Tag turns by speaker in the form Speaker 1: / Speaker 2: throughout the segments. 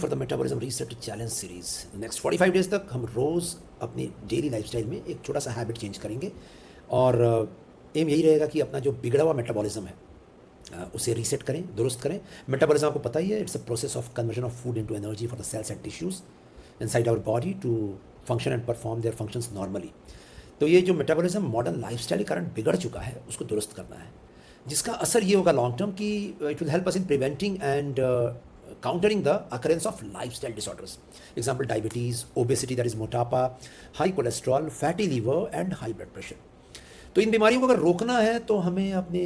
Speaker 1: For the metabolism reset challenge series. Next 45 days तक हम रोज़ अपनी डेली लाइफस्टाइल में एक छोटा सा हैबिट चेंज करेंगे और एम यही रहेगा कि अपना जो बिगड़ा हुआ मेटाबॉलिज्म है उसे रीसेट करें, दुरुस्त करें। मेटाबॉलिज्म आपको पता ही है, it's a process of conversion of food into energy for the cells and tissues inside our body to function and perform their functions normally. तो ये जो मेटाबॉलिज्म मॉडर्न लाइफस्टाइल के कारण बिगड़ चुका है उसको दुरुस्त करना है, जिसका असर ये होगा लॉन्ग टर्म कि it will help us in preventing and countering the occurrence of lifestyle disorders. Example, diabetes, obesity, that is मोटापा, high cholesterol, fatty liver and high blood pressure. तो इन बीमारियों को अगर रोकना है तो हमें अपने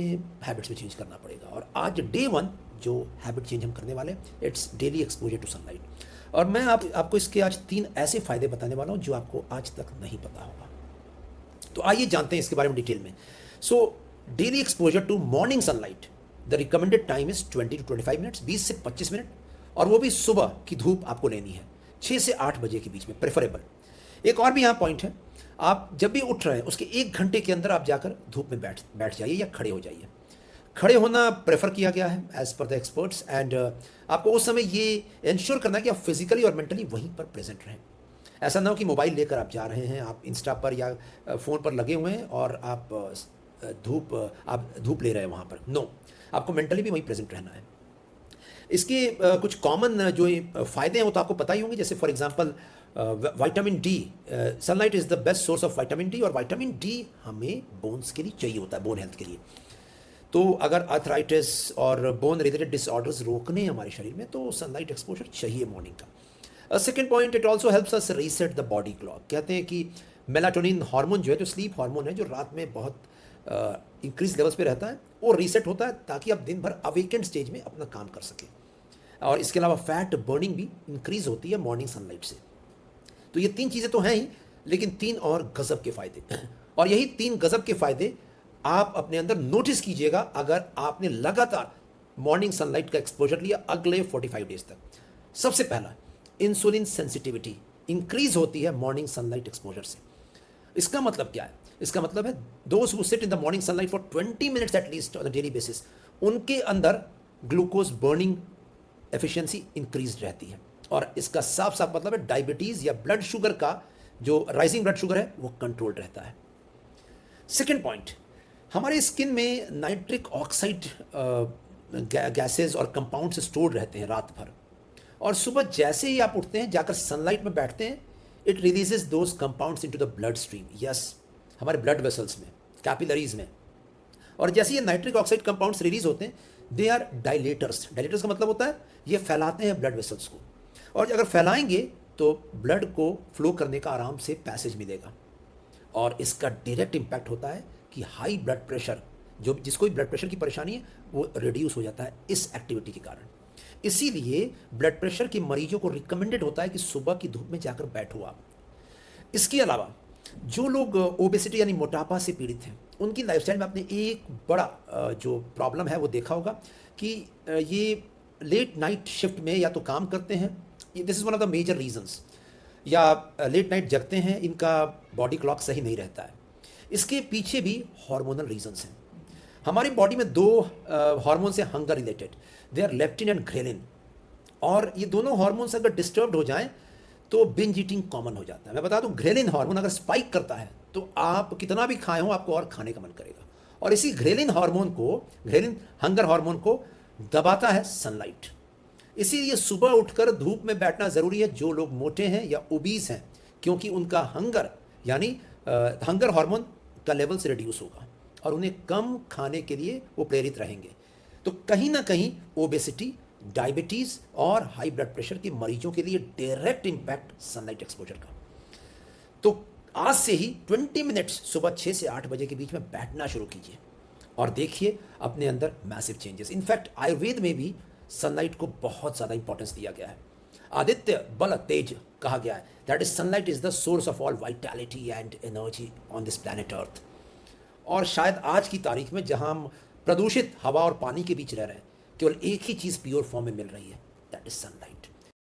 Speaker 1: हैबिट्स में चेंज करना पड़ेगा। और आज डे 1 जो हैबिट चेंज हम करने वाले, it's daily exposure to sunlight. और मैं आपको इसके आज 3 ऐसे फ़ायदे बताने वाला हूँ जो आपको आज तक नहीं पता होगा। तो आइए जानते हैं इसके बारे में डिटेल में। So daily exposure to morning sunlight, the recommended time is 20 to 25 minutes, 20 से 25 मिनट, और वो भी सुबह की धूप आपको लेनी है 6 से 8 बजे के बीच में प्रेफरेबल। एक और भी यहाँ पॉइंट है, आप जब भी उठ रहे हैं उसके 1 घंटे के अंदर आप जाकर धूप में बैठ जाइए या खड़े हो जाइए। खड़े होना प्रेफर किया गया है as per the experts, and आपको उस समय ये इंश्योर करना है कि आप फिजिकली और मेंटली वहीं पर प्रेजेंट रहें। ऐसा ना हो कि मोबाइल लेकर आप जा रहे हैं, आप इंस्टा पर या फ़ोन पर लगे हुए हैं और आप धूप ले रहे हैं वहाँ पर। नो, आपको मेंटली भी वहीं प्रेजेंट रहना है। इसके कुछ कॉमन जो फ़ायदे हैं वो तो आपको पता ही होंगे, जैसे for example vitamin D. Sunlight is the best source of vitamin D, और विटामिन डी हमें बोन्स के लिए चाहिए होता है, बोन हेल्थ के लिए। तो अगर आर्थराइटिस और बोन रिलेटेड डिसऑर्डर्स रोकने हैं हमारे शरीर में तो सनलाइट एक्सपोजर चाहिए मॉर्निंग का। Second point, it also helps us reset the body clock. कहते हैं कि मेलाटोनिन हार्मोन जो है, जो स्लीप हार्मोन है, जो रात में बहुत इंक्रीज लेवल्स पे रहता है, वो रीसेट होता है ताकि आप दिन भर अवेकेंड स्टेज में अपना काम कर सकें। और इसके अलावा फैट बर्निंग भी इंक्रीज होती है मॉर्निंग सनलाइट से। तो ये 3 चीज़ें तो हैं ही, लेकिन 3 और गजब के फ़ायदे और यही 3 गजब के फ़ायदे आप अपने अंदर नोटिस कीजिएगा अगर आपने लगातार मॉर्निंग सनलाइट का एक्सपोजर लिया अगले 45 डेज तक। सबसे पहला, इंसुलिन सेंसिटिविटी इंक्रीज होती है मॉर्निंग सनलाइट एक्सपोजर से। इसका मतलब क्या है? इसका मतलब है those who sit in the morning sunlight for 20 minutes at least on a daily basis, उनके अंदर ग्लूकोज बर्निंग एफिशिएंसी इंक्रीज रहती है। और इसका साफ साफ मतलब है डायबिटीज़ या ब्लड शुगर का जो राइजिंग ब्लड शुगर है वो कंट्रोल्ड रहता है। सेकेंड पॉइंट, हमारे स्किन में नाइट्रिक ऑक्साइड गैसेज और कंपाउंड्स स्टोर रहते हैं रात भर, और सुबह जैसे ही आप उठते हैं जाकर सनलाइट में बैठते हैं, it releases those compounds into the blood stream. Yes, हमारे ब्लड वेसल्स में, कैपिलरीज में। और जैसे ये नाइट्रिक ऑक्साइड कंपाउंड्स रिलीज होते हैं, दे आर डायलेटर्स। डायलेटर्स का मतलब होता है ये फैलाते हैं ब्लड वेसल्स को, और अगर फैलाएंगे तो ब्लड को फ्लो करने का आराम से पैसेज मिलेगा। और इसका डायरेक्ट इम्पैक्ट होता है कि हाई ब्लड प्रेशर, जो जिसको भी ब्लड प्रेशर की परेशानी है, वो रिड्यूस हो जाता है इस एक्टिविटी के कारण। इसीलिए ब्लड प्रेशर के मरीजों को रिकमेंडेड होता है कि सुबह की धूप में जाकर बैठो आप। इसके अलावा जो लोग ओबेसिटी यानी मोटापा से पीड़ित हैं, उनकी लाइफस्टाइल में आपने एक बड़ा जो प्रॉब्लम है वो देखा होगा कि ये लेट नाइट शिफ्ट में या तो काम करते हैं, this is one of the major reasons, या लेट नाइट जगते हैं, इनका बॉडी क्लॉक सही नहीं रहता है। इसके पीछे भी हार्मोनल रीजंस हैं। हमारी बॉडी में 2 हार्मोन्स हैं hunger related, they are leptin and ghrelin. और ये दोनों हार्मोन्स अगर डिस्टर्ब्ड हो जाएं तो बिंज ईटिंग कॉमन हो जाता है। मैं बता दूं, ग्रेलिन हार्मोन अगर स्पाइक करता है तो आप कितना भी खाए हो आपको और खाने का मन करेगा। और इसी ग्रेलिन हार्मोन को, ग्रेलिन हंगर हार्मोन को दबाता है सनलाइट। इसीलिए सुबह उठकर धूप में बैठना ज़रूरी है जो लोग मोटे हैं या ओबीस हैं, क्योंकि उनका हंगर यानी हंगर हार्मोन का लेवल से रिड्यूस होगा और उन्हें कम खाने के लिए वो प्रेरित रहेंगे। तो कहीं ना कहीं ओबेसिटी, डायबिटीज़ और हाई ब्लड प्रेशर के मरीजों के लिए डायरेक्ट इम्पैक्ट सनलाइट एक्सपोजर का। तो आज से ही 20 मिनट्स सुबह 6 से 8 बजे के बीच में बैठना शुरू कीजिए और देखिए अपने अंदर मैसिव चेंजेस। इनफैक्ट आयुर्वेद में भी सनलाइट को बहुत ज़्यादा इंपॉर्टेंस दिया गया है। आदित्य बल तेज कहा गया है, that is sunlight is the source of all vitality and energy on this planet earth. और शायद आज की तारीख में जहां हम प्रदूषित हवा और पानी के बीच रह रहे हैं, केवल एक ही चीज़ प्योर फॉर्म में मिल रही है, दैट इज सनलाइट।